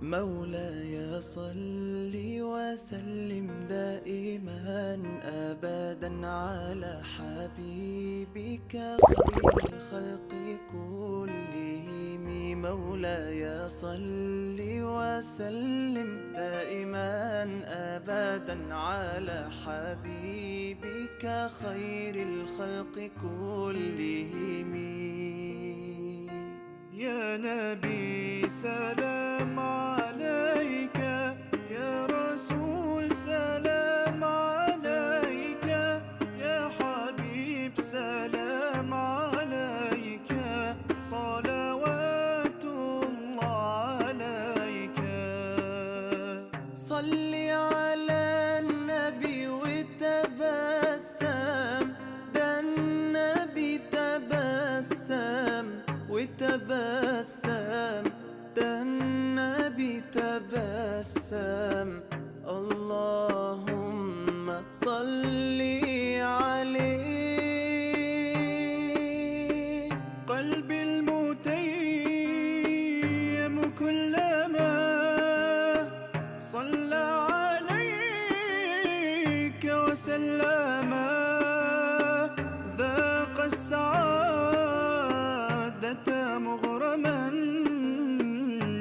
مولاي صل وسلم دائما أبدا على حبيبك خير الخلق كلهم. مولاي صل وسلم دائما أبدا على حبيبك خير الخلق كلهم. يا نبي سلام عليك، يا رسول سلام عليك، يا حبيب سلام عليك، صلوات الله عليك. صل على النبي وتبسم، ده النبي تبسم وتبسم، ده النبي تبسم. اللهم صل عليه. قلبي المتيم كلما صلى عليك وسلم ذاق السعادة مغرما.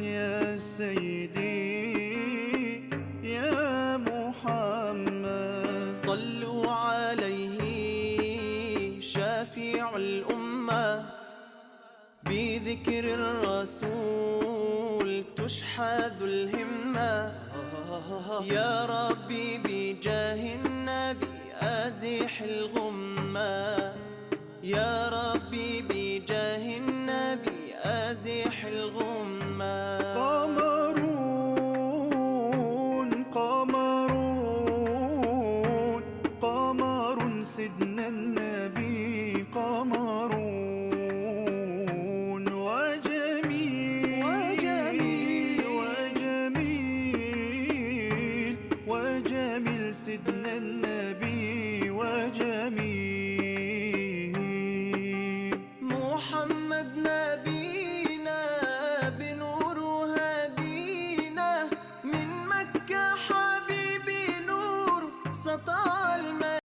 يا سيدي يا محمد، صلوا عليه شافع الأمة، بذكر الرسول تشحذ الهمة. يا ربي بجاه النبي أزح الغمة، يا ربي بجاه النبي أزح الغمة. قمرون قمرون قمر سيدنا النبي، قمرون وجميل وجميل وجميل وجميل سيدنا النبي وجميل.